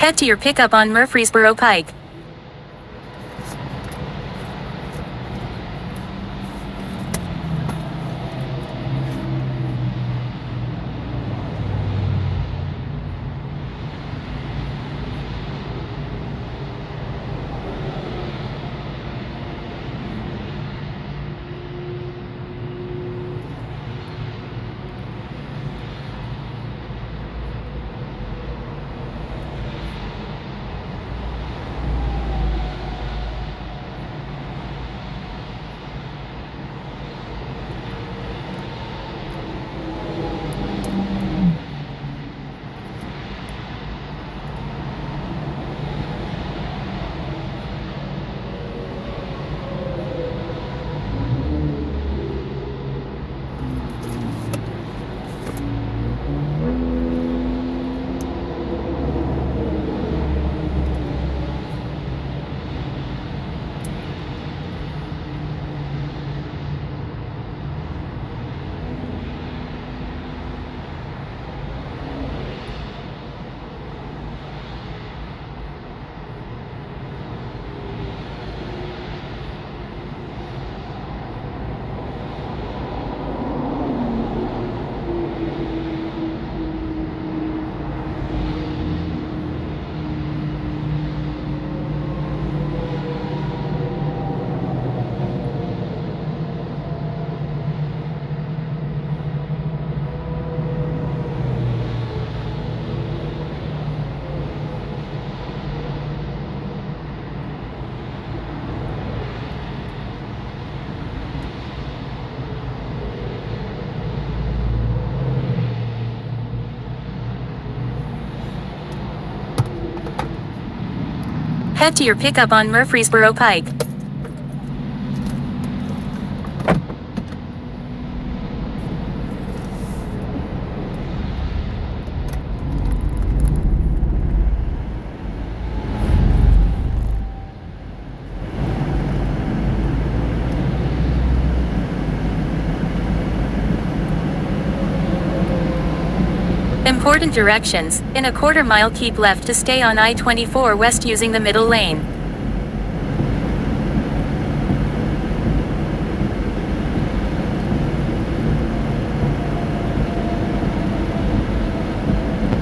Head to your pickup on Murfreesboro Pike. Head to your pickup on Murfreesboro Pike. Important directions: in a quarter mile keep left to stay on I-24 West using the middle lane.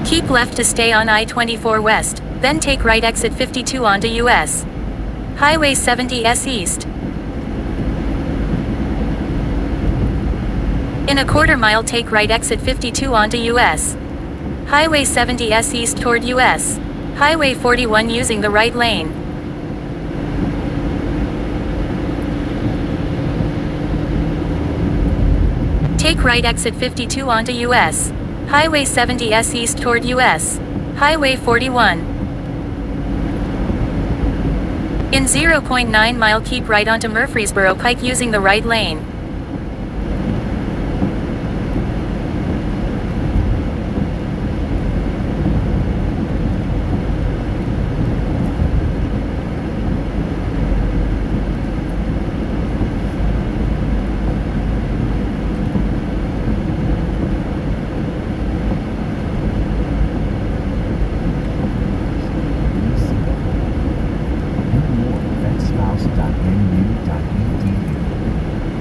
Keep left to stay on I-24 West, then take right exit 52 onto US Highway 70S East. In a quarter mile take right exit 52 onto US Highway 70S East toward US Highway 41 using the right lane. Take right exit 52 onto US Highway 70S East toward US Highway 41. In 0.9 mile keep right onto Murfreesboro Pike using the right lane.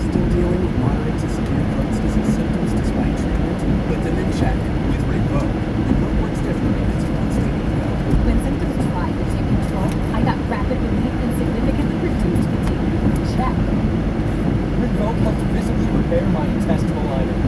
Still dealing with moderate to severe Crohn's disease symptoms despite treatment? Put them in check with Rinvoq. Rinvoq works differently and it's constantly available. When symptoms tried to take control, I got rapid relief and significantly reduced fatigue. Check. Rinvoq helped visibly repair my intestinal lining.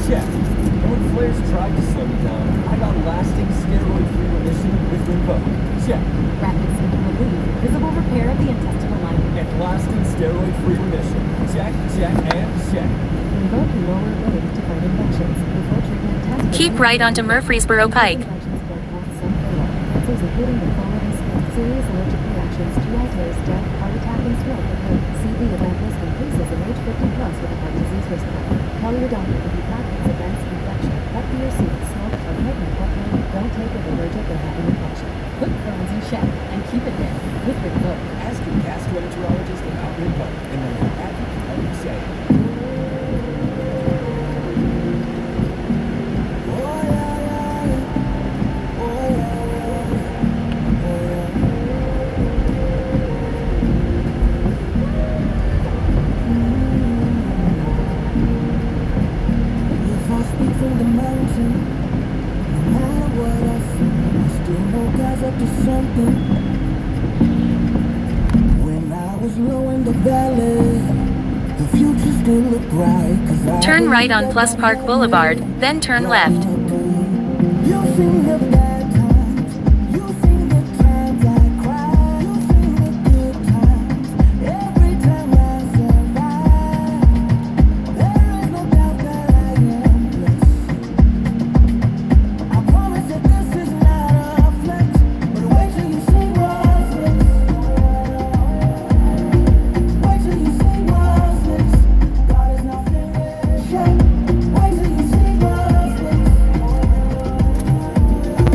Check. And when flares tried to slow me down, I got lasting steroid-free remission with Rinvoq. Check. Rapid symptom relief, visible repair of the intestinal lining. And lasting steroid-free remission. Check, check, and check. Rinvoq can lower ability to fight infections. Before treatment, test. Keep right onto Murfreesboro Pike. Infections can cause some fatal. Cancers including the following: serious allergic reactions, GI flares, death, heart attack, and stroke occur. CV event risk increases in age 50 plus with a heart disease risk factor. Call your doctor if you've had these events: infection, cut for your seat, smoke, or pregnant partner. Don't take an allergic or have an infection. Put Crohn's in check and keep it there with Rinvoq. Ask your gastroenterologist about Rinvoq and then your advocate help you say it. was low in the valley. The future still looked bright. 'Cause I Turn right on Plus Park Boulevard, then turn left. You've seen the bad times. You've seen the times I cried. You've seen the good times. Every time I survive, there is no doubt that I am blessed. I promise that this is not a flex, but wait till you see what's next. Wait till you see what's next. God is not finished yet. Wait till you see what's next.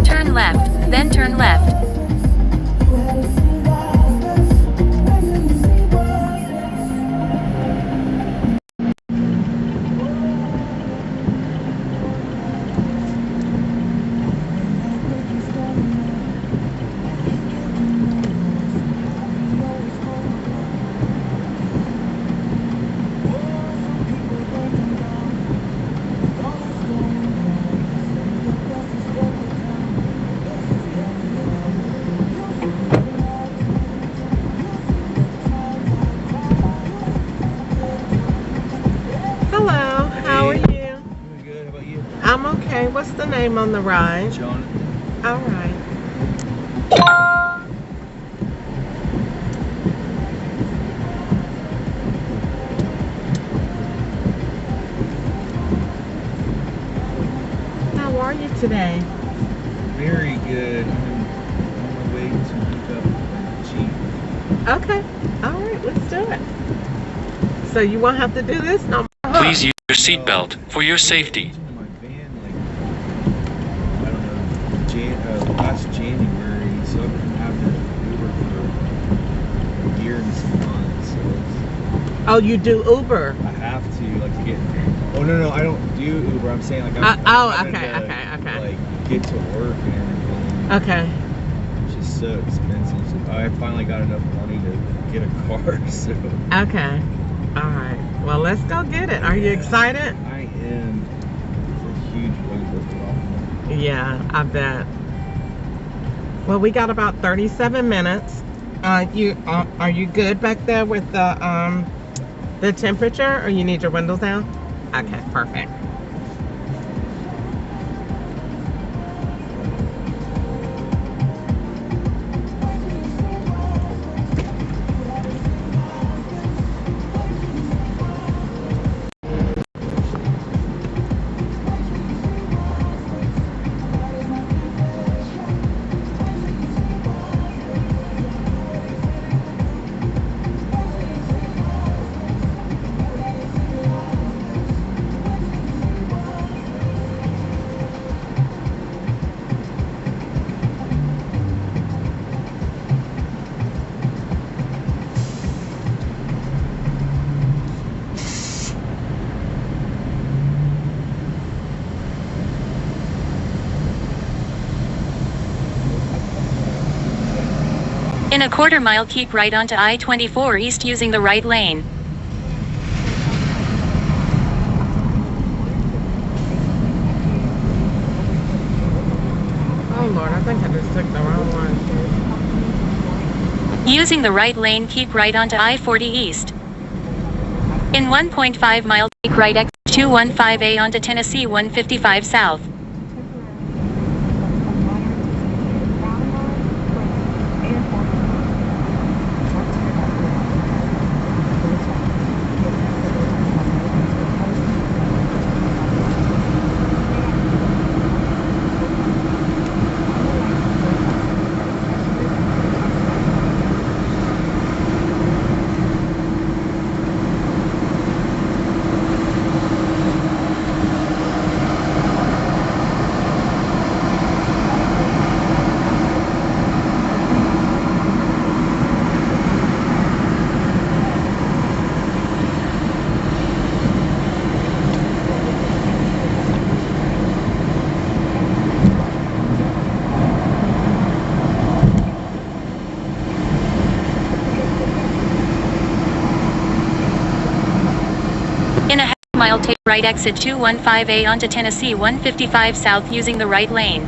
Turn left, then turn left. You had to see what's next. Wait till you see what's next. Hello, how are you? Doing good. How about you? I'm okay. What's the name on the ride? Jonathan. All right. How are you today? Very good. I'm on my way to pick up Jeep. Okay. All right, let's do it. So you won't have to do this no more. Please use your seatbelt for your safety. In my van, like, I don't know, last January, so I've been having to Uber for a year and some months. So Oh, you do Uber? I have to, like, to get. Oh no, I don't do Uber. I'm saying, like, I'm having okay, to, okay. like, get to work and everything. Okay. It's just so expensive. So I finally got enough money to get a car. So Okay. All right. Well, let's go get it. Are you excited? I am. It's a huge weight lifted off me. Yeah, I bet. Well, we got about 37 minutes. Are you good back there with the temperature, or you need your windows down? Okay, perfect. In a quarter mile, keep right onto I-24 East using the right lane. Oh Lord, I think I just took the wrong one. Using the right lane, keep right onto I-40 East. In 1.5 mile, take right exit 215A onto Tennessee 155 South. In a half mile, take right exit 215A onto Tennessee 155 South using the right lane.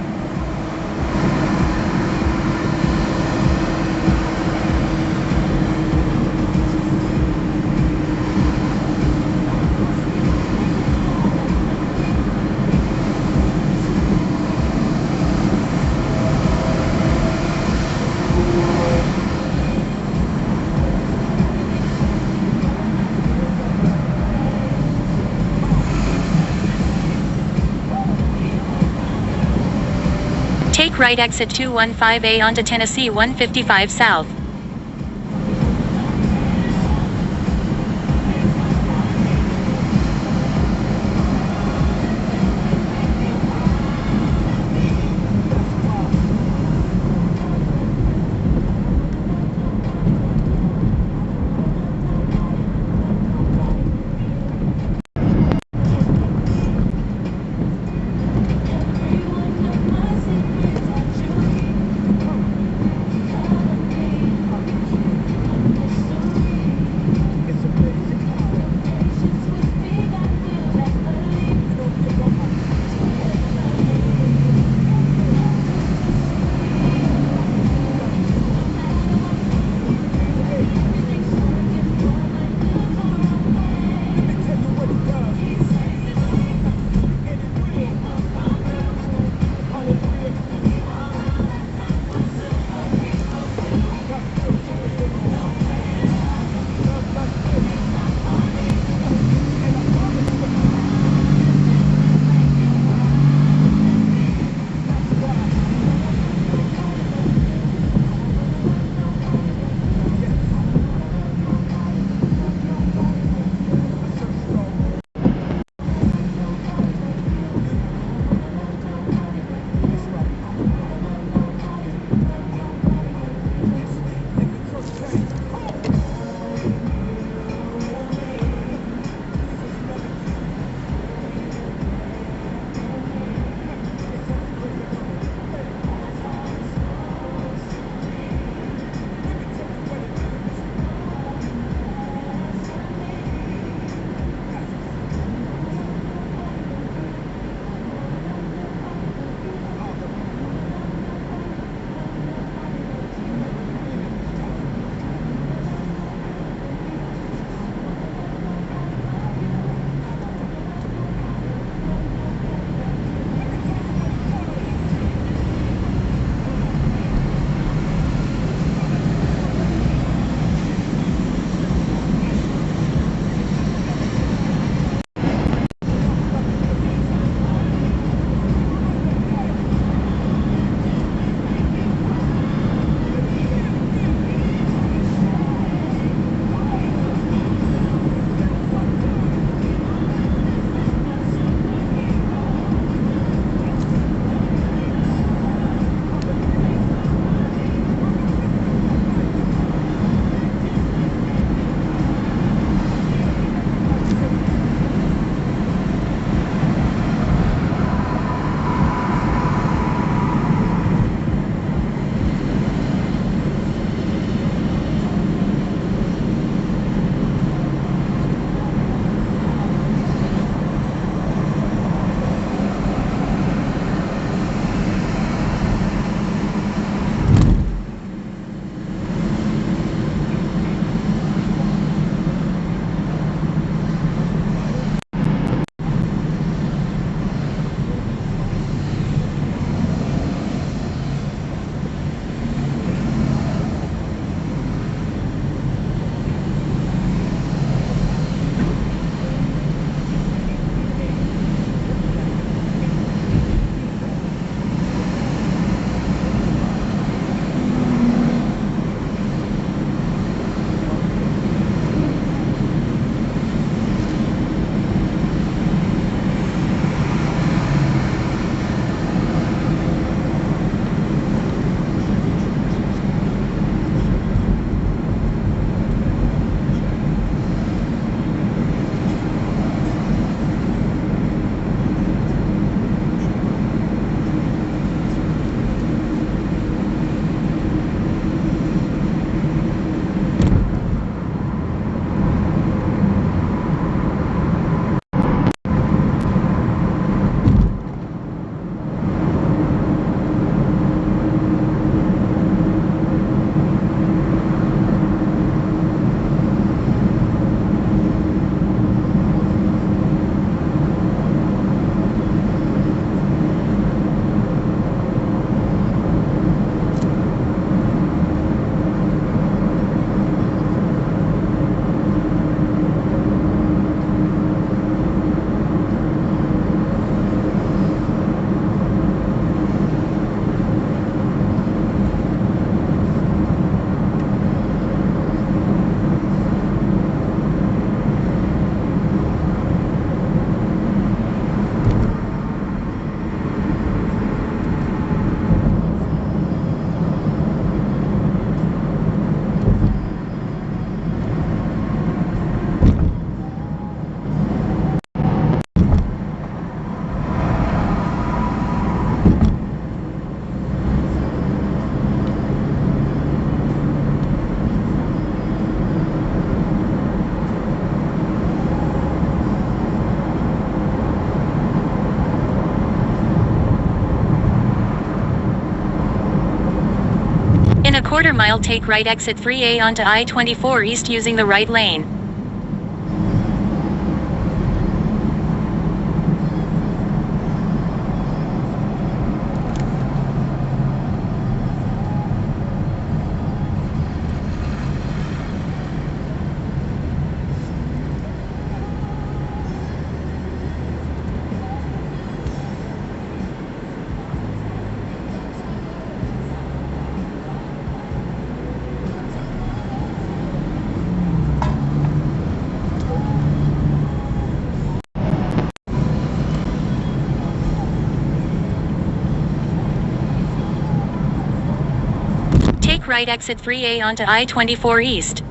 right exit 215A onto Tennessee 155 South. quarter mile, take right exit 3A onto I-24 East using the right lane. Take right exit 3A onto I-24 East.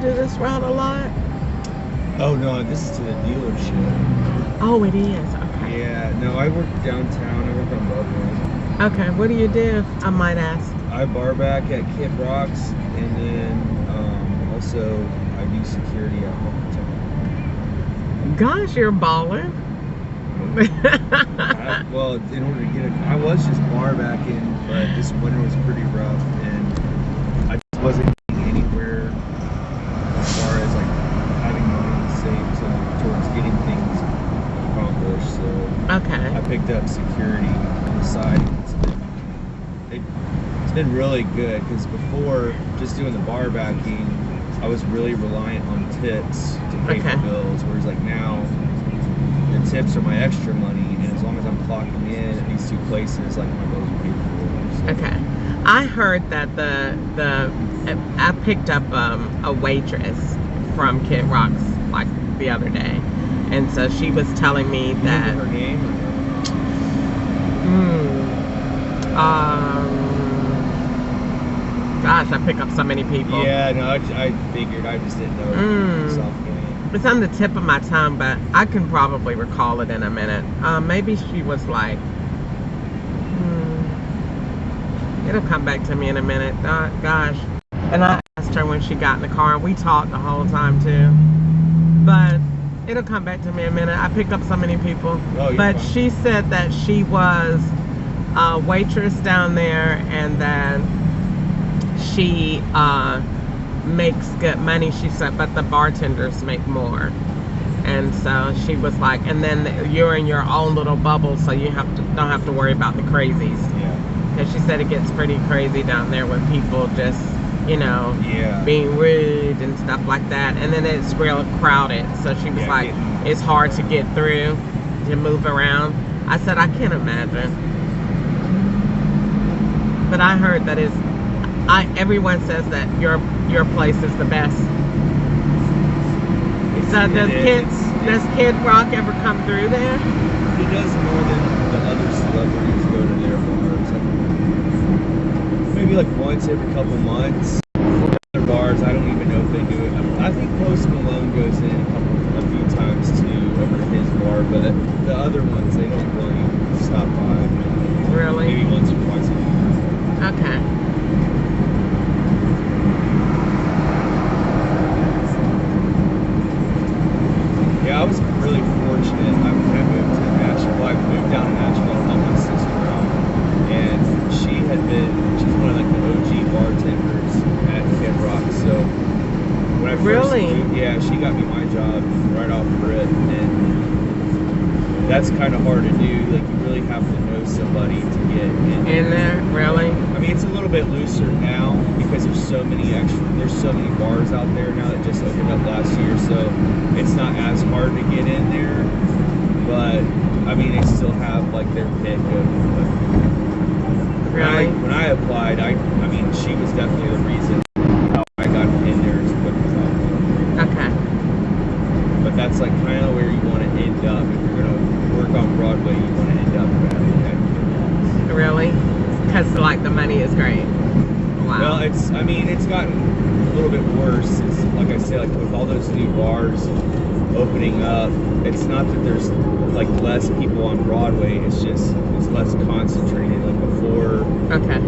do this route a lot? Oh no, this is to the dealership. Oh, it is. Okay. Yeah, no, I work downtown. I work on Broadway. Okay. What do you do? I might ask. I bar back at Kid Rocks, and then also I do security at Hotel. Gosh, you're balling. Well, in order to get I was just bar backing, but this winter was pretty rough, and I just wasn't getting anywhere as far as like having money saved towards getting things accomplished. So Okay. I picked up security on the side. It's been really good because before just doing the bar backing, I was really reliant on tips to pay Okay. for bills. Whereas like now, the tips are my extra money, and as long as I'm clocking in at these two places, like my bills are paid for. So. Okay. I heard that I picked up a waitress from Kid Rocks like the other day, and so she was telling me that. Remember her name? Gosh, I pick up so many people. Yeah, no, I figured. I just didn't know. Myself name. It's on the tip of my tongue, but I can probably recall it in a minute. Maybe she was like, it'll come back to me in a minute. Gosh. And I asked her when she got in the car, and we talked the whole time too. But it'll come back to me in a minute. I picked up so many people. Oh, you're but fine. she said that she was a waitress down there, and that she makes good money, she said, but the bartenders make more. And so she was like, and then you're in your own little bubble, so you don't have to worry about the crazies. Yeah. Because she said it gets pretty crazy down there when people just, Yeah. being rude and stuff like that. And then it's real crowded. So she was Yeah, like, it's hard to get through, to move around. I said, I can't imagine. But I heard that everyone says that your place is the best. So does Kid Rock ever come through there? He does more than the other celebrities go to their bars. Maybe like once every couple months. Other bars, I don't even know if they do it. I think Post Malone goes in a few times too over to his bar, but the other ones they don't really stop by. Really? Maybe once or twice a year. Okay. Yeah, I was really fortunate. I moved to Nashville. I moved down to Nashville to help my sister out, and she's one of like the OG bartenders at Kid Rock. So when I first moved, yeah, she got me my job right off the rip, and that's kind of hard to do. Like you really have to know somebody to get in there. Really? I mean, it's a little bit looser now because there's so many bars out there now that just opened up last year, so it's not as hard to get in there. But I mean, they still have like their pick of Really? When I applied, I mean, she was definitely the reason how I got in there as quick as I could. Okay. But that's like kind of where you want to end up if you're gonna work on Broadway. You want to end up at Really? Because like the money is great. Wow. Well, it's gotten a little bit worse. It's like I say, like with all those new bars opening up, it's not that there's like less people on Broadway. It's just it's less concentrated. Like before, Okay.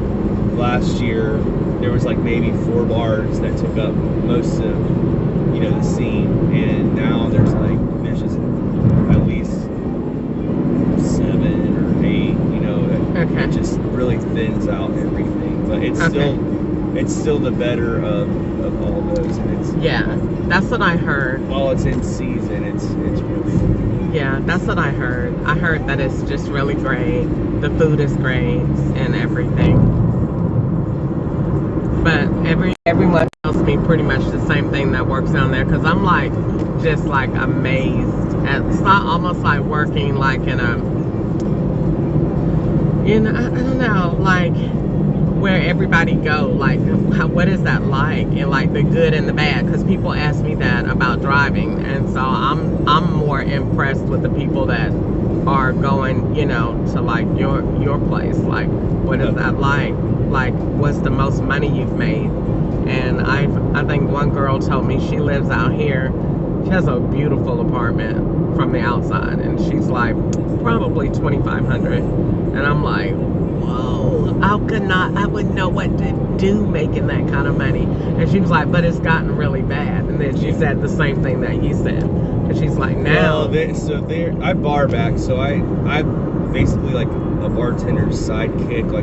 last year, there was like maybe 4 bars that took up most of the scene, and now there's just at least 7 or 8. Okay. It just really thins out everything, but it's still the better of all those, and it's that's what I heard. while it's in season, it's really Yeah, that's what I heard. I heard that it's just really great. The food is great and everything. But everyone tells me pretty much the same thing that works down there, because I'm just amazed. It's not almost like working like in a, I don't know, like where everybody go, like what is that like, and like the good and the bad, because people ask me that about driving, and so I'm more impressed with the people that are going, to like your place. Like what is that like what's the most money you've made And I think one girl told me she lives out here. She has a beautiful apartment from the outside, and she's like probably 2,500. And I'm like, whoa, I wouldn't know what to do making that kind of money. And she was like, but it's gotten really bad. And then she said the same thing that you said. And she's like, now. Well, I bar back, so I'm basically like a bartender's sidekick.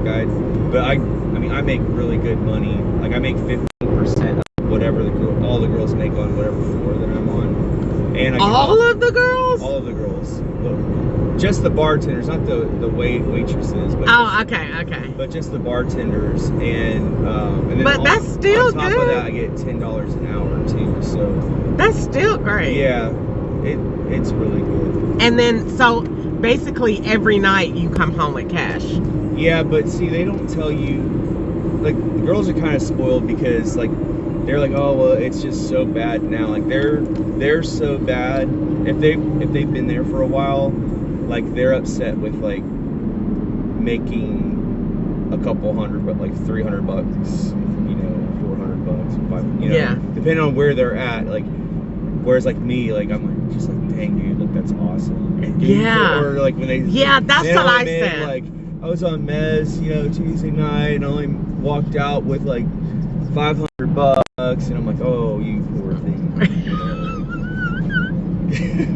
I make really good money. Like I make 15% of whatever all the girls make on whatever floor that I'm on. And All of the girls? All of the girls. Well, just the bartenders, not the waitresses. But Okay. But just the bartenders, and then But that's still on top good. of that, I get $10 an hour too. So That's still great. yeah, it's really good. And then, so basically every night you come home with cash. Yeah, but see, they don't tell you. Like the girls are kind of spoiled because like they're like, oh well, it's just so bad now. Like they're so bad. If they've been there for a while, like they're upset with like making a couple hundred, but like $300, $400, Yeah. depending on where they're at. Like, whereas like me, like I'm like just like, dang dude, like that's awesome. Yeah. Or like when they That's they what I only made, said. Like I was on Mez, Tuesday night, and I only walked out with like $500, and I'm like, oh, you poor thing.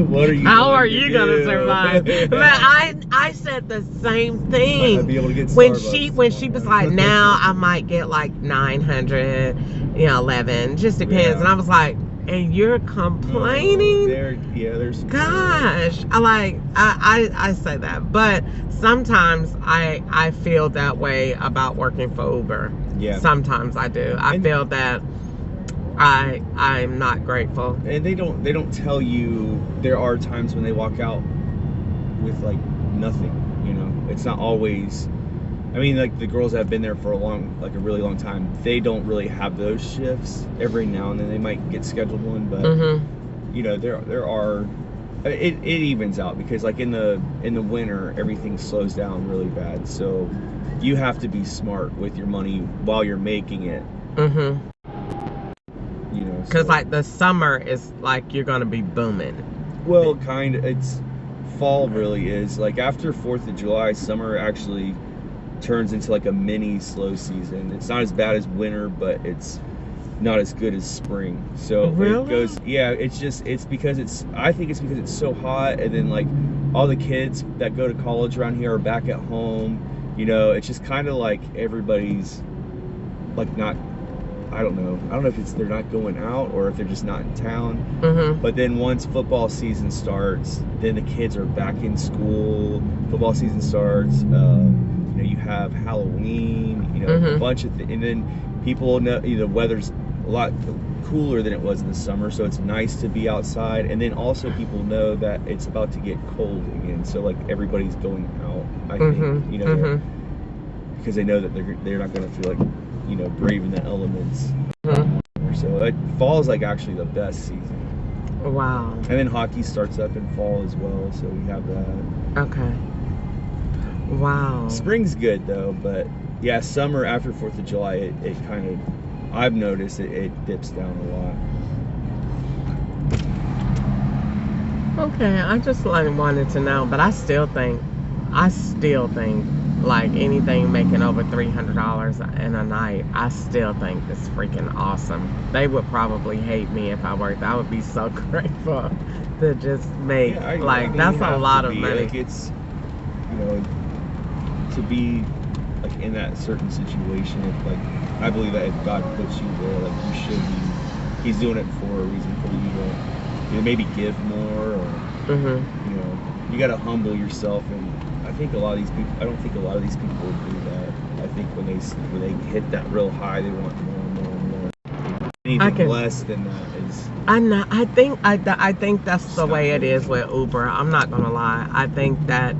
What are you? How going are to you gonna do? survive? But I said the same thing. Might be able to get when Starbucks she was tomorrow. like, now I might get like 900, 11, just depends. Yeah. And I was like, and you're complaining? There's Gosh, I say that, but sometimes I feel that way about working for Uber. Yeah. Sometimes I do. I feel that I'm not grateful. And they don't tell you there are times when they walk out with like nothing. It's not always. I mean, like the girls that have been there for a really long time, they don't really have those shifts. Every now and then they might get scheduled one, but there are. It evens out because like in the winter everything slows down really bad. So you have to be smart with your money while you're making it. Because like the summer is like you're gonna be booming. Well, kind of. It's fall really is like after 4th of July, summer actually turns into like a mini slow season. It's not as bad as winter, but it's not as good as spring. So Really? it goes. Yeah, it's because I think it's because it's so hot, and then like all the kids that go to college around here are back at home. It's just kind of like everybody's like not. I don't know if they're not going out or if they're just not in town. But then once football season starts, then the kids are back in school. Football season starts. You have Halloween. A bunch of and then people know the weather's a lot cooler than it was in the summer, so it's nice to be outside. And then also people know that it's about to get cold again, so like everybody's going out. I think because they know that they're not going to feel like braving the elements. So fall is like actually the best season. Wow. And then hockey starts up in fall as well, so we have that. Okay. Wow. Spring's good though, but yeah, summer after 4th of July, it kind of, I've noticed it dips down a lot. Okay, I just wanted to know, but I still think like anything making over $300 in a night, I still think it's freaking awesome. They would probably hate me if I worked. I would be so grateful to just make that's a lot of money. Like it's to be like in that certain situation. If like I believe that if God puts you there, like you should be. He's doing it for a reason for you to maybe give more, or you got to humble yourself. And I think a lot of these people. I don't think a lot of these people would do that. I think when they hit that real high, they want more and more and more. Anything less than that is. I know. I think that's the way it is with Uber. I'm not gonna lie. I think that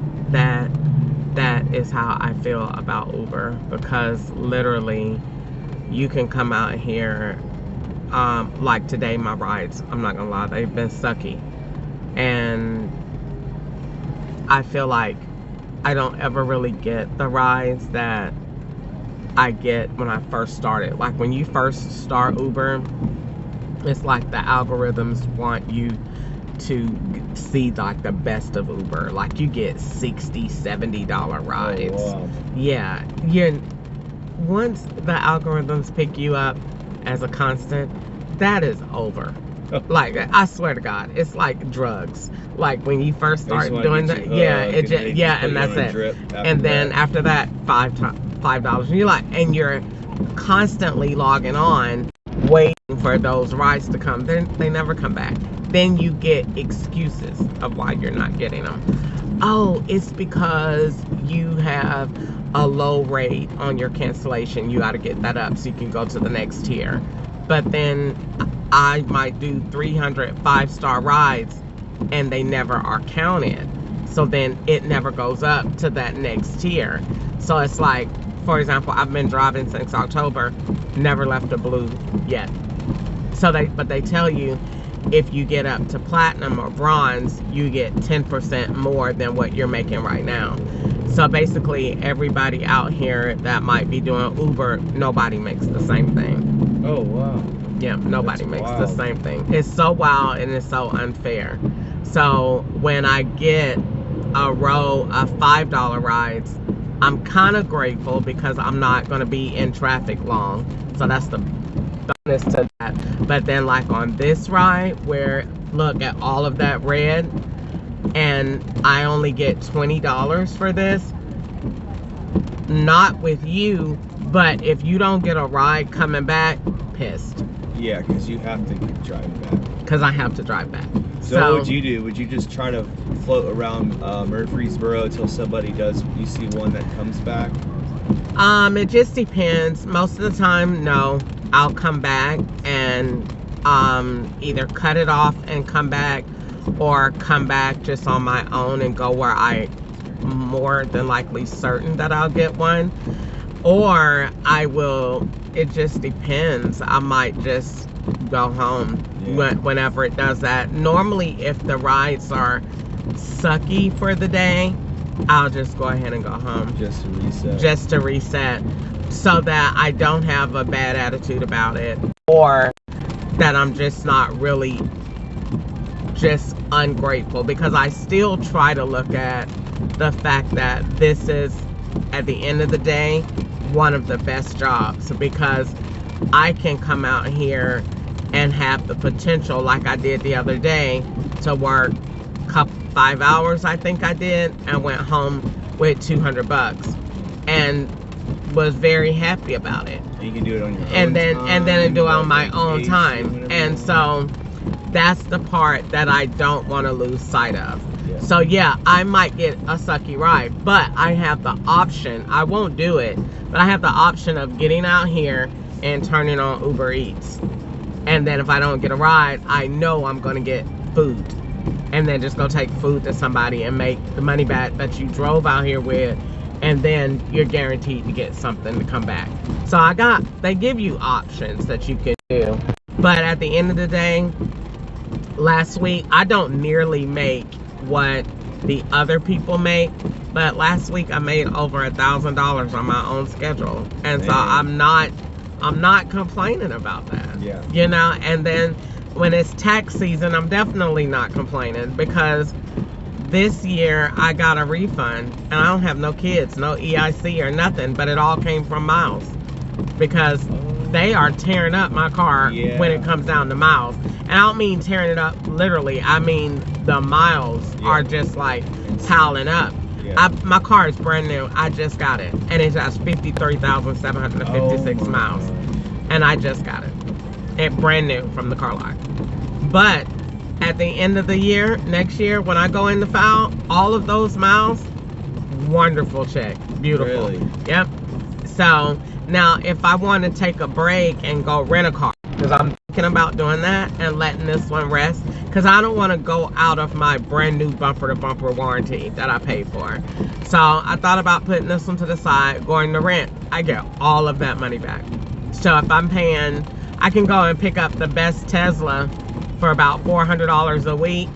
is how I feel about Uber, because literally you can come out here. Like today, my rides, I'm not gonna lie, they've been sucky, and I feel like I don't ever really get the rides that I get when I first started. Like when you first start Uber, it's like the algorithms want you to see like the best of Uber. Like you get $60, $70 rides. Oh, wow. Yeah, once the algorithms pick you up as a constant, that is over. Like I swear to God, it's like drugs. Like when you first They just start wanna doing get that, you yeah, hooked, it and just, they yeah, just put and you that's on a it. drip And then after that, $5, and you're like, and you're constantly logging on, waiting for those rides to come. They never come back. Then you get excuses of why you're not getting them. Oh, it's because you have a low rate on your cancellation. You got to get that up so you can go to the next tier. But then I might do 300 5-star rides and they never are counted. So then it never goes up to that next tier. So it's like, for example, I've been driving since October, never left a blue yet. So they tell you if you get up to platinum or bronze, you get 10% more than what you're making right now. So basically everybody out here that might be doing Uber, nobody makes the same thing. Oh, wow. Yeah, nobody That's makes wild. the same thing. It's so wild and it's so unfair. So when I get a row of $5 rides, I'm kind of grateful because I'm not going to be in traffic long. So that's the bonus to that. But then like on this ride where look at all of that red and I only get $20 for this, not with you, but if you don't get a ride coming back, pissed. Yeah, because you have to keep driving back. Because I have to drive back. So what would you do? Would you just try to float around Murfreesboro until somebody you see one that comes back? It just depends. Most of the time, no. I'll come back and either cut it off and come back, or come back just on my own and go where I'm more than likely certain that I'll get one. Or I will, it just depends. I might just go home whenever it does that. Normally, if the rides are sucky for the day, I'll just go ahead and go home. Just to reset. Just to reset, so that I don't have a bad attitude about it, or that I'm just not really just ungrateful, because I still try to look at the fact that this is, at the end of the day, one of the best jobs, because I can come out here and have the potential, like I did the other day, to work 5 hours, I think I did, and went home with $200 and was very happy about it. You can do it on your own And then I do it on my own vacation, time. whatever And you so that's the part that I don't want to lose sight of. Yeah. So yeah, I might get a sucky ride, but I have the option. I won't do it, but I have the option of getting out here and turning on Uber Eats. And then if I don't get a ride, I know I'm going to get food. And then just go take food to somebody and make the money back that you drove out here with. And then you're guaranteed to get something to come back. So they give you options that you can do. But at the end of the day, last week, I don't nearly make what the other people make, but last week I made over $1,000 on my own schedule. And so I'm not complaining about that. Yeah. You know, and then when it's tax season, I'm definitely not complaining, because this year I got a refund and I don't have no kids, no EIC or nothing, but it all came from miles, because they are tearing up my car when it comes down to miles. And I don't mean tearing it up literally, I mean the miles are just like piling up. Yeah. My car is brand new. I just got it, and it has 53,756 miles, and I just got it. It brand new from the car lot. But at the end of the year, next year, when I go in to file all of those miles, wonderful check, beautiful. Really? Yep. So now, if I want to take a break and go rent a car, because I'm thinking about doing that and letting this one rest, because I don't want to go out of my brand new bumper-to-bumper warranty that I paid for. So I thought about putting this one to the side, going to rent. I get all of that money back. So if I'm paying, I can go and pick up the best Tesla for about $400 a week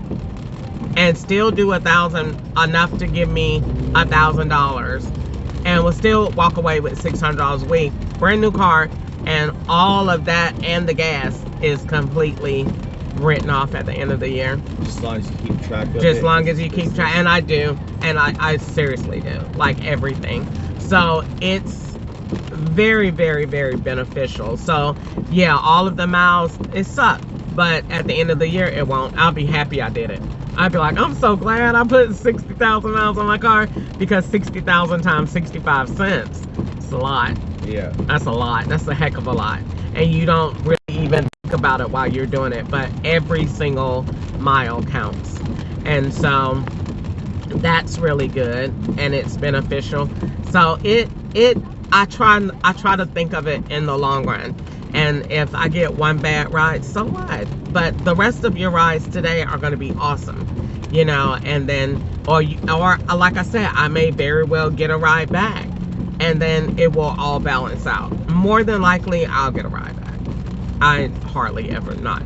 and still do enough to give me $1,000 and will still walk away with $600 a week. Brand new car, and all of that and the gas is completely written off at the end of the year. Just as long as you keep track of it. Just as long as you keep track, and I do, and I seriously do, like everything. So it's very, very, very beneficial. So yeah, all of the miles, it sucked, but at the end of the year, it won't. I'll be happy I did it. I'd be like, I'm so glad I put 60,000 miles on my car, because 60,000 times 65 cents, it's a lot. Yeah. That's a lot. That's a heck of a lot. And you don't really even think about it while you're doing it, but every single mile counts. And so that's really good, and it's beneficial. So I try to think of it in the long run. And if I get one bad ride, so what? But the rest of your rides today are going to be awesome, you know. And then, or like I said, I may very well get a ride back, and then it will all balance out. More than likely, I'll get a ride back. I hardly ever not.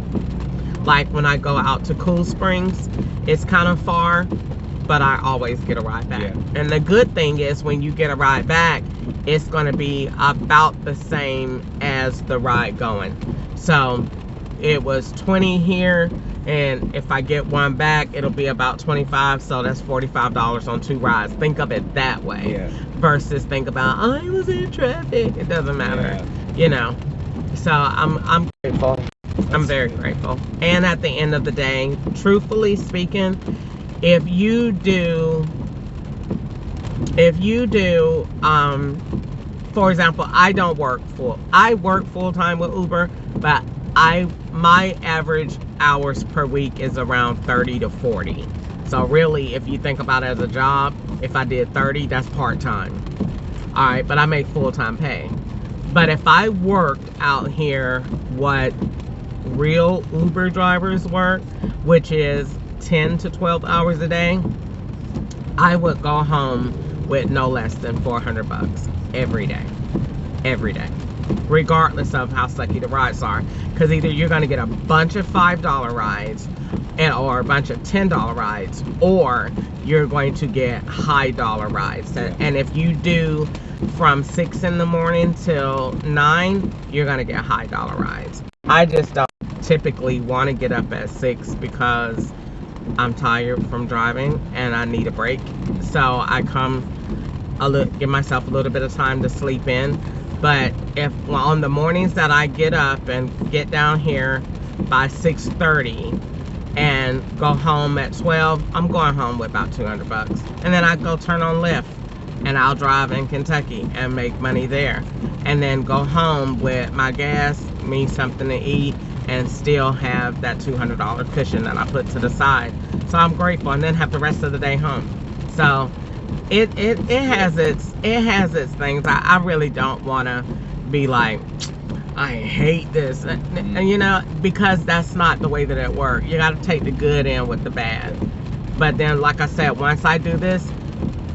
Like when I go out to Cool Springs, it's kind of far, but I always get a ride back. Yeah. And the good thing is, when you get a ride back, it's going to be about the same as the ride going. So it was 20 here, and if I get one back, it'll be about 25. So that's $45 on 2 rides. Think of it that way. Yeah. Versus think about, oh, I was in traffic. It doesn't matter, Yeah. you know. So I'm grateful. I'm very grateful. And at the end of the day, truthfully speaking, if you do, for example, I work full time with Uber, but my average hours per week is around 30 to 40. So really, if you think about it as a job, if I did 30, that's part-time. All right, but I make full-time pay. But if I worked out here what real Uber drivers work, which is 10 to 12 hours a day, I would go home with no less than $400 every day, regardless of how sucky the rides are. Because either you're going to get a bunch of $5 rides or a bunch of $10 rides, or you're going to get high dollar rides. And if you do from 6 in the morning till 9, you're going to get high dollar rides. I just don't typically want to get up at 6 because I'm tired from driving and I need a break. So I come give myself a little bit of time to sleep in. But on the mornings that I get up and get down here by 6:30 and go home at 12, I'm going home with about $200. And then I go turn on Lyft, and I'll drive in Kentucky and make money there, and then go home with my gas, me something to eat, and still have that $200 cushion that I put to the side. So I'm grateful, and then have the rest of the day home. So it has its things. I really don't want to be like, I hate this, and you know, because that's not the way that it works. You got to take the good in with the bad. But then, like I said, once I do this,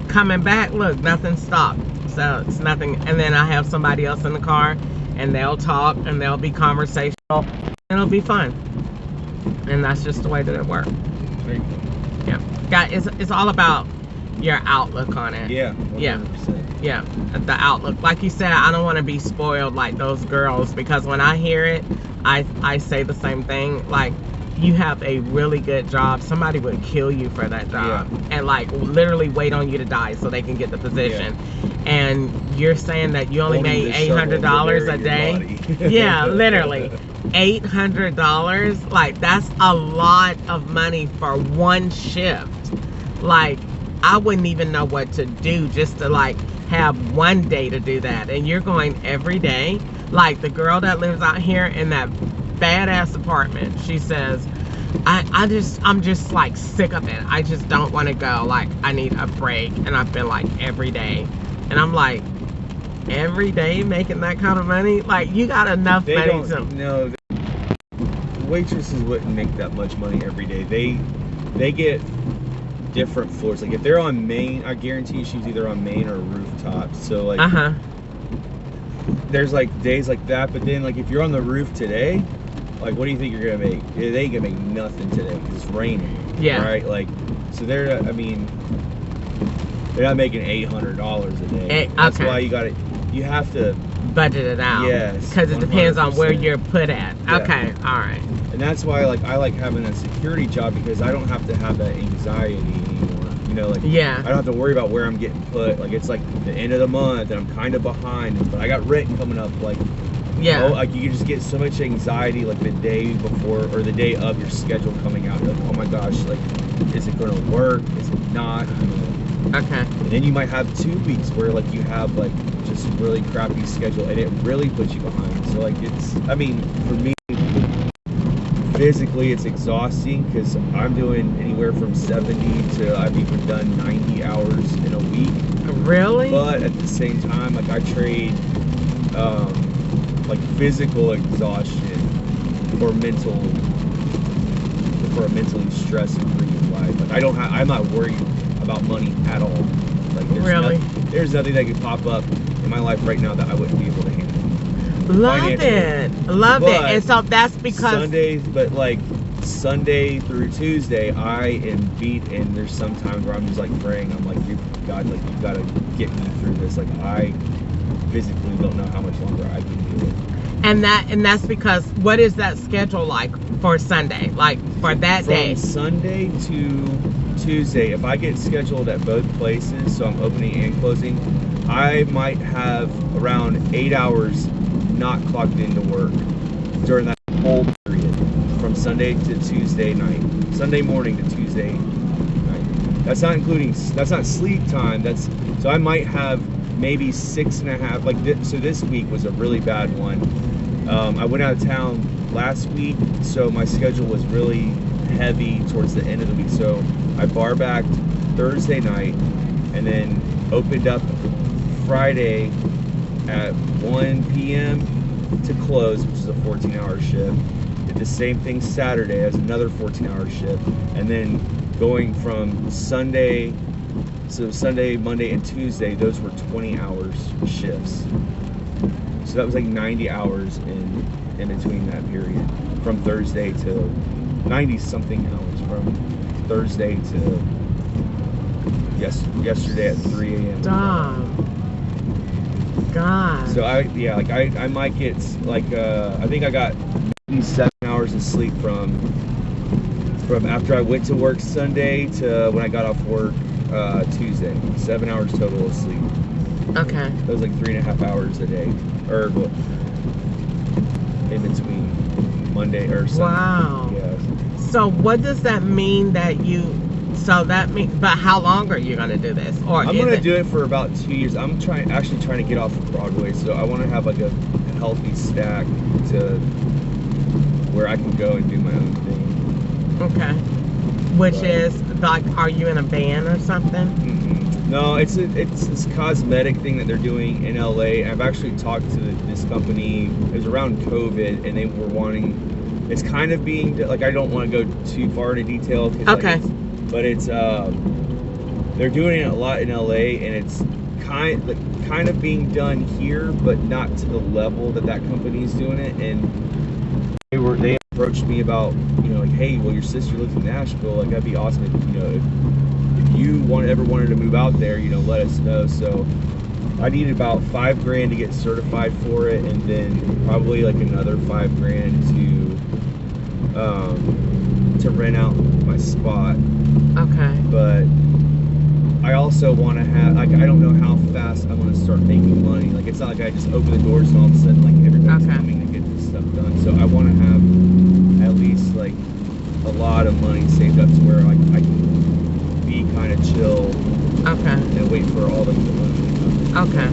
coming back, look, nothing stopped. So it's nothing. And then I have somebody else in the car, and they'll talk, and they'll be conversational, and it'll be fun. And that's just the way that it works. Very cool. Yeah, guys, it's all about your outlook on it. Yeah. 100%. Yeah, the outlook. Like you said, I don't want to be spoiled like those girls, because when I hear it, I say the same thing. Like, you have a really good job. Somebody would kill you for that job, and like literally wait on you to die so they can get the position. And you're saying that you only made $800 a day. Yeah, literally $800. Like, that's a lot of money for one shift. Like, I wouldn't even know what to do just to like have one day to do that. And you're going every day. Like the girl that lives out here in that badass apartment, she says, I'm just like sick of it. I just don't want to go. Like, I need a break. And I've been like every day. And I'm like, every day making that kind of money? Like, you got enough money to... No, waitresses wouldn't make that much money every day. They get different floors. Like if they're on main, I guarantee she's either on main or rooftop. So like there's like days like that, but then like if you're on the roof today, like what do you think you're gonna make? They ain't gonna make nothing today because it's raining. Yeah. Right? Like, so they're, I mean, they're not making $800 a day. That's okay. why you have to, Budget it out. Yes, Because it depends on where 100%. you're put at. Yeah. Okay, all right. and that's why I like having a security job, because I don't have to have that anxiety anymore. You know, like Yeah. I don't have to worry about where I'm getting put. Like it's like the end of the month and I'm kind of behind, but I got rent coming up. Like Yeah. oh, like you can just get so much anxiety like the day before or the day of your schedule coming out. Like, oh my gosh, like is it going to work? Is it not? You know? Okay. And then you might have 2 weeks where like you have like just really crappy schedule and it really puts you behind. So like I mean, for me, physically it's exhausting because I'm doing anywhere from 70 to I've even done 90 hours in a week. Really? But at the same time, like I trade like physical exhaustion for a mentally stress-free life. Like I'm not worried about money at all. Like Really? There's nothing that could pop up in my life right now that I wouldn't be able to handle. Love financially. it. Love it. But And so that's because Sunday through Tuesday, I am beat, and there's some times where I'm just like praying. I'm like, God, like you gotta get me through this. Like I physically don't know how much longer I can do it. and that's because what is that schedule like for Sunday? Like for that day? From Sunday to Tuesday, if I get scheduled at both places, so I'm opening and closing, I might have around 8 hours not clocked into work during that whole period, from Sunday to Tuesday night, Sunday morning to Tuesday night. That's not sleep time. So I might have maybe 6.5. Like so this week was a really bad one. I went out of town last week, so my schedule was really heavy towards the end of the week. So I bar backed Thursday night and then opened up Friday at 1 p.m. to close, which is a 14-hour shift. Did the same thing Saturday as another 14-hour shift, and then going from Sunday, Monday, and Tuesday, those were 20 hours shifts. So that was like 90 hours in between that period, from Thursday to 90 something hours from Thursday to yesterday at 3 a.m. God. So I might get like I think I got maybe 7 hours of sleep from after I went to work Sunday to when I got off work Tuesday. 7 hours total of sleep. Okay. That was like 3.5 hours a day, or in between Monday or Sunday. Wow. Yeah. So what does that mean that you? So that means, but how long are you gonna do this? Or I'm gonna do it for about 2 years. I'm trying to get off of Broadway, so I want to have like a healthy stack to where I can go and do my own thing. Okay. Which But- is like, are you in a band or something? No, it's this cosmetic thing that they're doing in LA. I've actually talked to this company. It was around COVID, and they were wanting. It's kind of being like, I don't want to go too far into detail. 'Cause, like, Okay. but it's they're doing it a lot in LA, and it's kind of being done here, but not to the level that company's doing it. And they approached me about, like, hey, well, your sister lives in Nashville, like that'd be awesome if you ever wanted to move out there, let us know. So I needed about $5,000 to get certified for it, and then probably like another $5,000 to rent out my spot. Okay. But I also want to have, like, I don't know how fast I'm going to start making money. Like, it's not like I just open the doors and all of a sudden, like, everybody's Okay. coming to get this stuff done. So I want to have at least, like, a lot of money saved up to where I can be kind of chill Okay. and wait for all the money to come. Okay.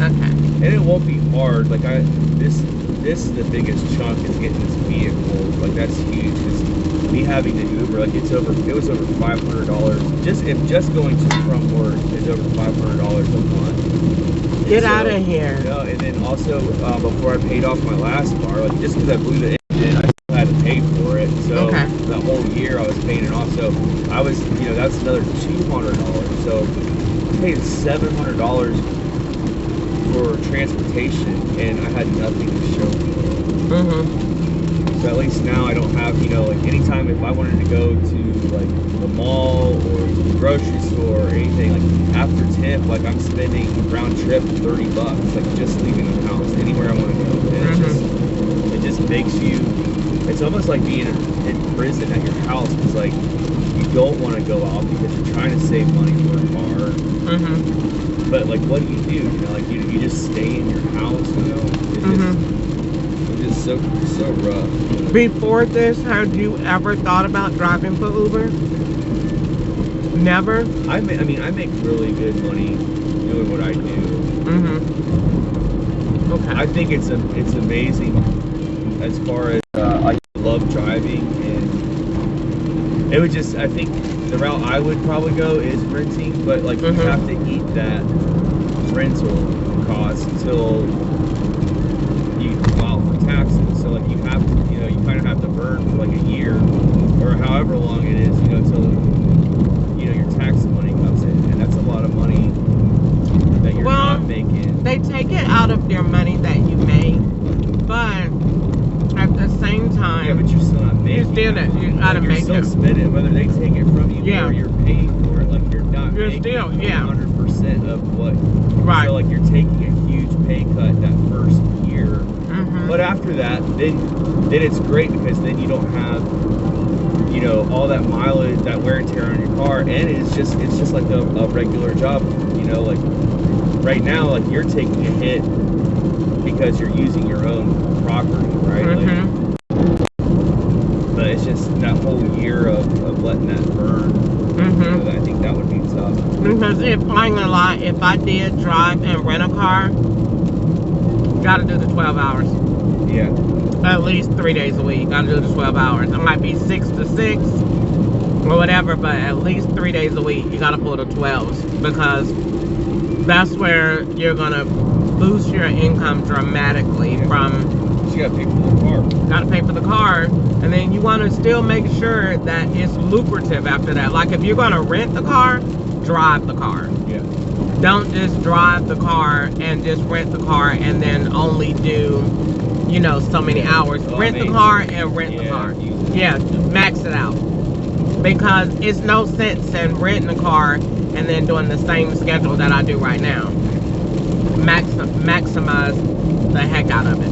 Okay. And it won't be hard. Like, this is the biggest chunk, is getting this vehicle. Like, that's huge. Because me having to Uber, like, it was over $500. Just going to and from work is over $500 a month. Get And out of here. And then also, before I paid off my last car, like, just because I blew the engine, I still had to pay for it. So Okay. the whole year I was paying it off. So I was, that's another $200. So I paid $700 for transportation, and I had nothing to show for it. Mm-hmm. But at least now I don't have, you know, like anytime if I wanted to go to like the mall or the grocery store or anything, like after tip, like I'm spending round trip $30, like just leaving the house anywhere I want to go. And it just makes you. It's almost like being in prison at your house. It's like you don't want to go out because you're trying to save money for a car. But like, what do? You know, like you just stay in your house. You know, it's so rough. Before this, had you ever thought about driving for Uber? Never? I mean, I make really good money doing what I do. Okay. I think it's amazing as far as I love driving, and it would just, I think the route I would probably go is renting, but like you have to eat that rental cost until you file for taxes. So like you have to, you know, you kind of have to burn for like a year or however long it is, you know, until, you know, your tax money comes in, and that's a lot of money that you're not making. They take it out of your money that you make, but at the same time, Yeah, but you're still not making. You gotta like, make you're it. still spending, whether they take it from you Yeah. or you're paying for it. Like you're not You're making still, yeah. 100% of what. Right. So like you're taking a huge pay cut that first year, but after that, then it's great because then you don't have, you know, all that mileage, that wear and tear on your car, and it's just like a regular job. You know, like right now, like you're taking a hit because you're using your own property, right? Like, but it's just that whole year of letting that burn. You know, I think that would be tough. Because if I ain't gonna lie, if I did drive and rent a car, gotta do the 12 hours. Yeah. At least 3 days a week. Gotta do the 12 hours. It might be 6 to 6 or whatever, but at least 3 days a week you gotta pull the 12s, because that's where you're gonna boost your income dramatically from. So you gotta pay for the car. Gotta pay for the car, and then you want to still make sure that it's lucrative after that. Like if you're gonna rent the car, drive the car. Yeah. Don't just drive the car and just rent the car and then only do, you know, so many hours. Rent the car and rent the car. Yeah, max it out. Because it's no sense in renting a car and then doing the same schedule that I do right now. Maximize the heck out of it.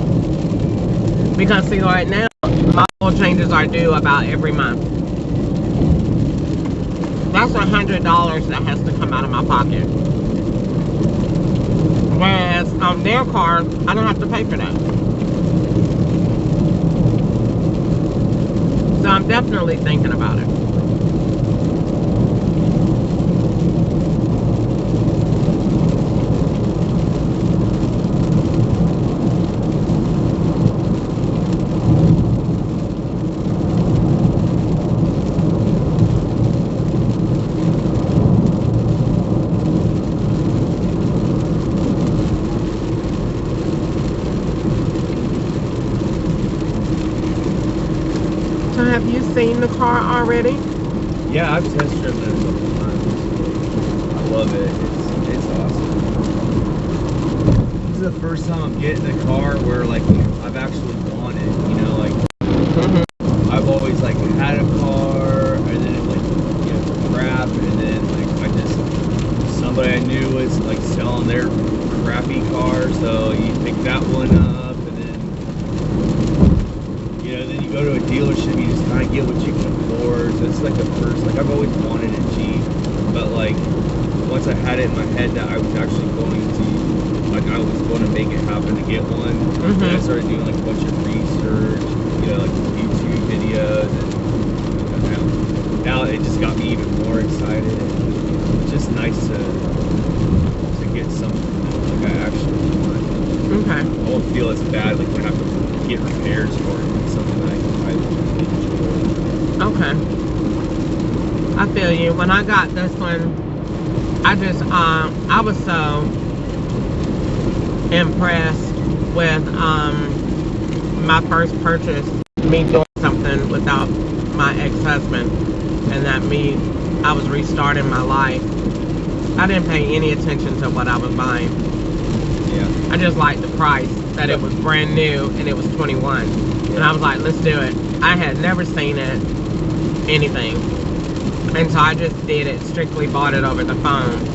Because see, right now, my oil changes are due about every month. That's $100 that has to come out of my pocket. Whereas on their car, I don't have to pay for that. So I'm definitely thinking about it. So have you seen the car already? Yeah, I've test driven it a couple times. I love it. It's awesome. This is the first time I'm getting a car where like I've actually wanted, you know, like I've always like had a car and then it like, you know, crap, and then like somebody I knew was like selling their crappy car, so you pick that one up, and then, you know, then you go to a dealership, you just kind of get what you can afford. So it's like the first, like I've always wanted a Jeep, but like once I had it in my head that I was actually going to, like I was going to make it happen to get one, and I started doing like a bunch of research, you know, like YouTube videos, and you know, now it just got me even more excited. It's just nice to get something like I actually want. Okay. I won't feel as bad like when I have to get repairs for it. It's something that I enjoy. Okay. I feel you. When I got this one, I just, I was so impressed with, my first purchase, me doing something without my ex-husband, and that I was restarting my life. I didn't pay any attention to what I was buying. Yeah. I just liked the price, that it was brand new and it was 21. And I was like, let's do it. I had never seen it, anything. And so I just did it, strictly bought it over the phone.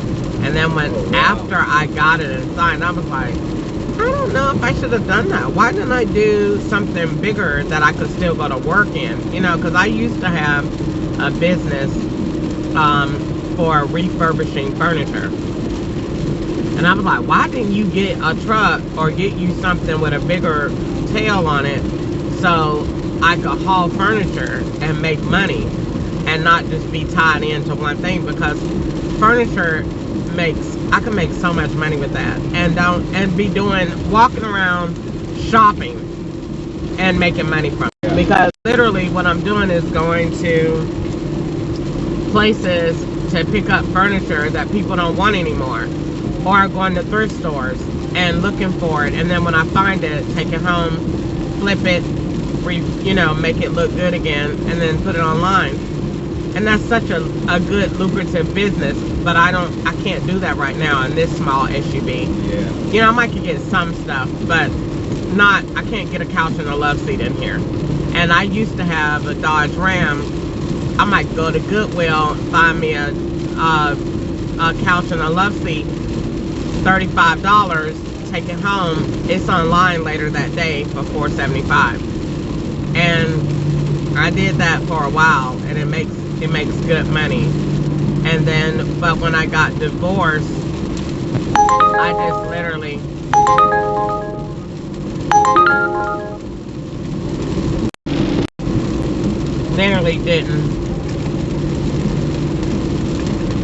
And then after I got it and signed, I was like, I don't know if I should have done that. Why didn't I do something bigger that I could still go to work in? You know, because I used to have a business for refurbishing furniture. And I was like, why didn't you get a truck or get you something with a bigger tail on it so I could haul furniture and make money and not just be tied into one thing? Because furniture I can make so much money with that, and be walking around shopping and making money from it. Because literally what I'm doing is going to places to pick up furniture that people don't want anymore, or going to thrift stores and looking for it, and then when I find it, take it home, flip it, make it look good again, and then put it online. And that's such a good lucrative business, but I can't do that right now in this small SUV. Yeah. You know, I might could get some stuff, but I can't get a couch and a love seat in here. And I used to have a Dodge Ram. I might go to Goodwill, find me a couch and a love seat, $35, take it home. It's online later that day for $4.75. And I did that for a while, and it makes good money. And then, but when I got divorced, I just literally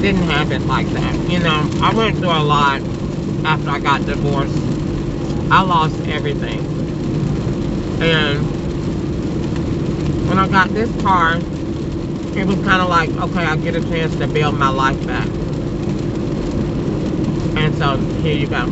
didn't have it like that. You know, I went through a lot after I got divorced. I lost everything. And when I got this car, it was kind of like, okay, I get a chance to build my life back. And so, here you go.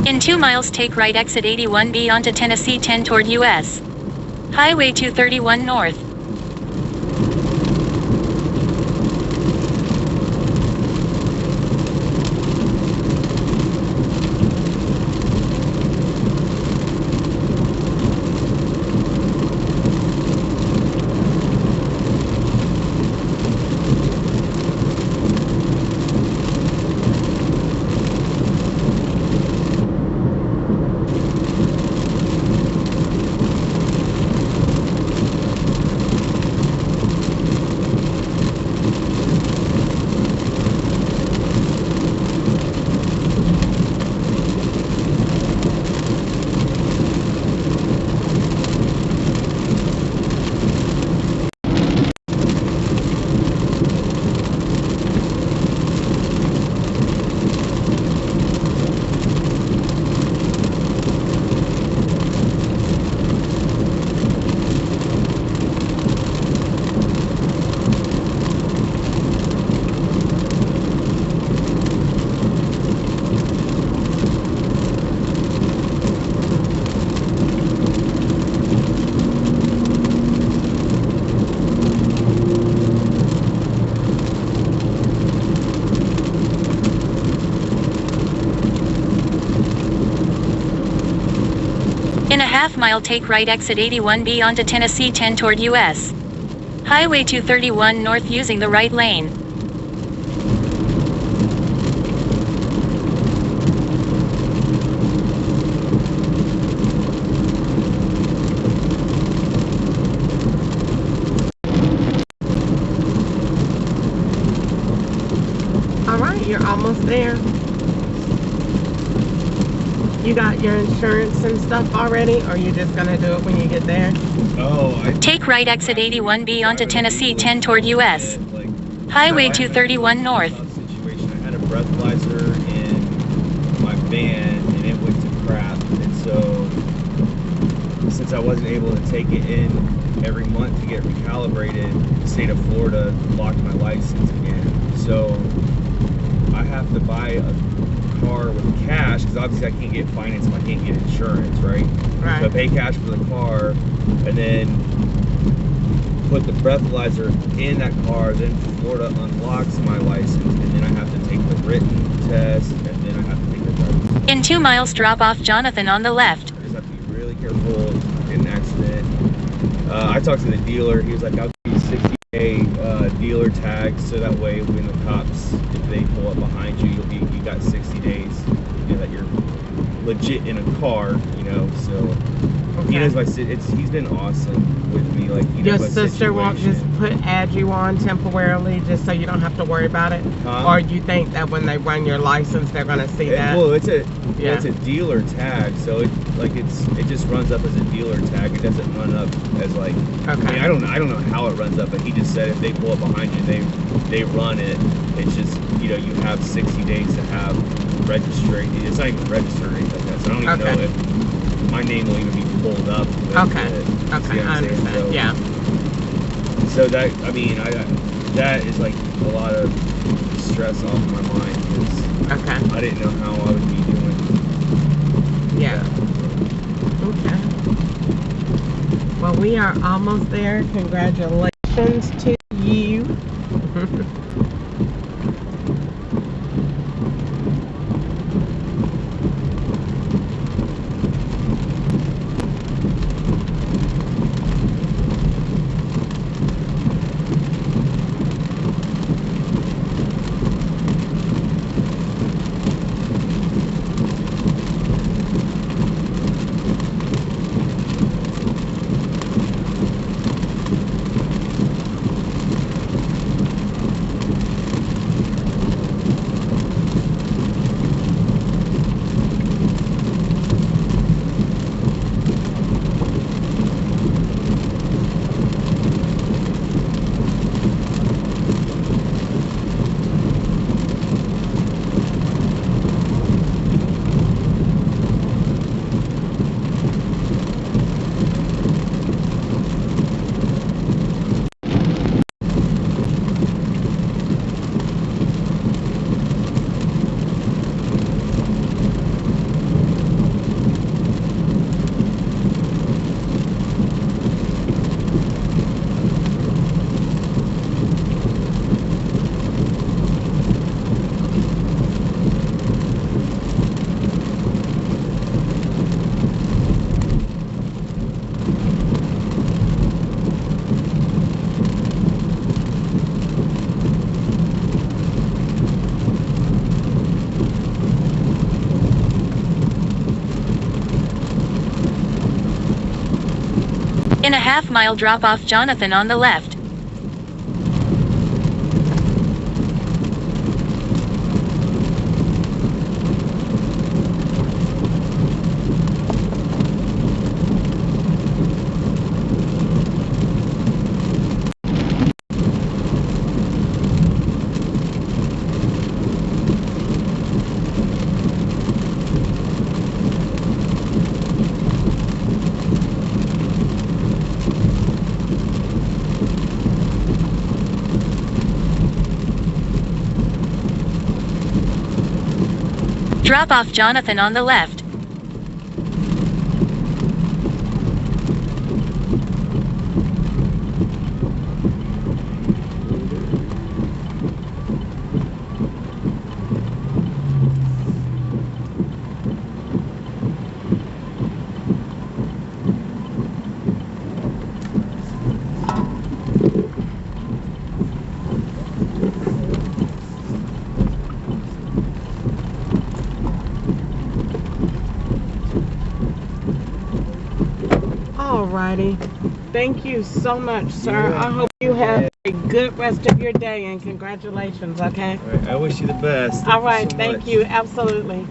In 2 miles, take right exit 81B onto Tennessee 10 toward US. Highway 231 north. In a half mile, take right exit 81B onto Tennessee 10 toward US. Highway 231 north using the right lane. All right, you're almost there. You got your insurance and stuff already, or you just gonna do it when you get there? Oh, I Take right exit 81B onto Tennessee 10 toward US. like Highway 231 north. situation. I had a breathalyzer in my van and it went to crap, and so since I wasn't able to take it in every month to get recalibrated, the state of Florida locked my license again. So I have to buy a car with cash because obviously I can't get finance if I can't get insurance, right? Right. So I pay cash for the car and then put the breathalyzer in that car, then Florida unlocks my license, and then I have to take the written test, and then I have to take the driver's. In 2 miles, drop off Jonathan on the left. I just have to be really careful in an accident. I talked to the dealer. He was like, I'll give you 60-day dealer tags, so that way when the cops, if they pull up behind you, you got 60 days, you know, that you're legit in a car, you know. So he knows my he's been awesome with me. Like, he Your knows my sister won't just situation. add you on temporarily just so you don't have to worry about it? Huh? Or you think that when they run your license, they're gonna see that? Well, it's a Yeah. it's a dealer tag, so it just runs up as a dealer tag. It doesn't run up as like. Okay. I mean, I don't know how it runs up, but he just said if they pull up behind you, they run it. It's just, you know, you have 60 days to have registration. It's not even registered or anything like that. So I don't even Okay. know if my name will even be pulled up. with Okay. it. See Okay, what I'm I saying? understand. So- Yeah. So that, I mean, that is like a lot of stress off my mind because Okay. I didn't know how I would be doing. Yeah. Okay. Well, we are almost there. Congratulations to you. In a half-mile drop off Jonathan on the left. Drop off Jonathan on the left. Alrighty. Thank you so much, sir. Yeah. I hope you have a good rest of your day and congratulations, okay? All right, I wish you the best. All right, so thank much. you. Absolutely.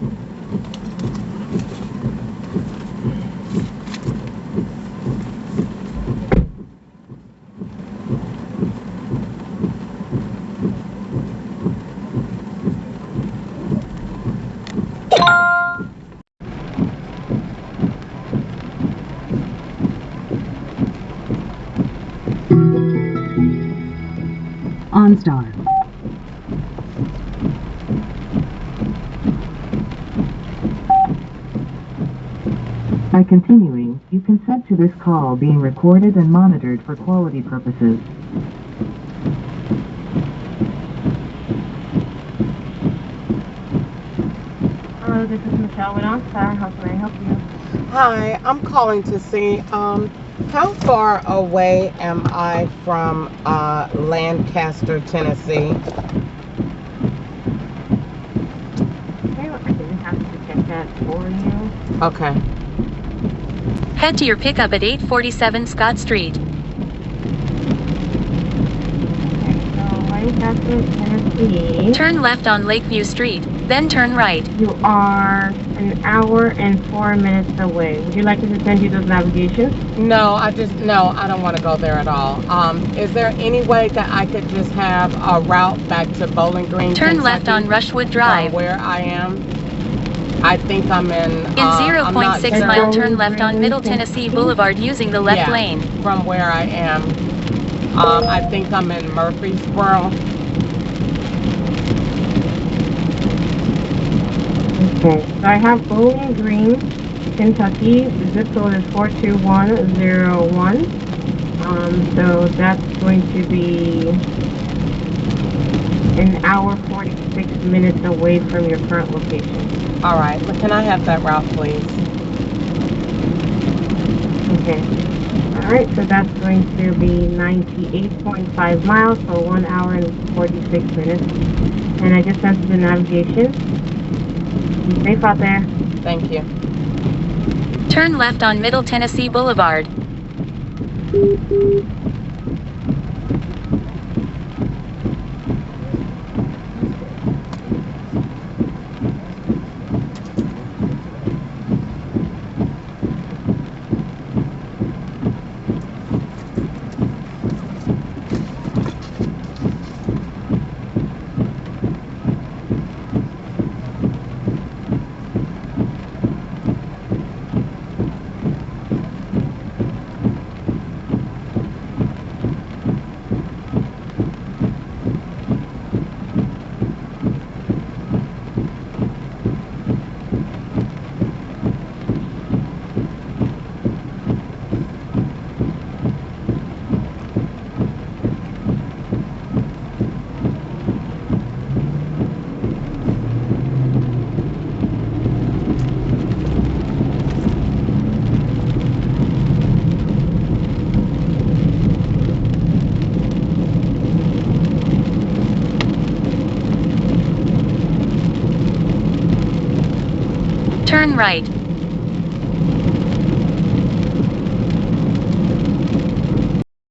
OnStar. By continuing, you consent to this call being recorded and monitored for quality purposes. Hello, this is Michelle with OnStar. How can I help you? Hi, I'm calling to see how far away am I from Lancaster, Tennessee? Okay, well, I can have to check that for you. Okay. Head to your pickup at 847 Scott Street. Okay, so Lancaster, Tennessee. Turn left on Lakeview Street, then turn right. You are an hour and 4 minutes away. Would you like us to send you those navigations? No, I don't want to go there at all. Is there any way that I could just have a route back to Bowling Green, Turn left on Kentucky, Rushwood from Drive. where I am? I think I'm in. In I'm not 0.6 sure. mile, turn left on Middle Tennessee Boulevard using the left Yeah, lane. from where I am. I think I'm in Murfreesboro. Okay, so I have Bowling Green, Kentucky. The zip code is 42101. So that's going to be an hour 46 minutes away from your current location. All right, but can I have that route, please? Okay. Alright, so that's going to be 98.5 miles for 1 hour and 46 minutes. And I just sent you the navigation. Be safe out there. Thank you. Turn left on Middle Tennessee Boulevard. Turn right.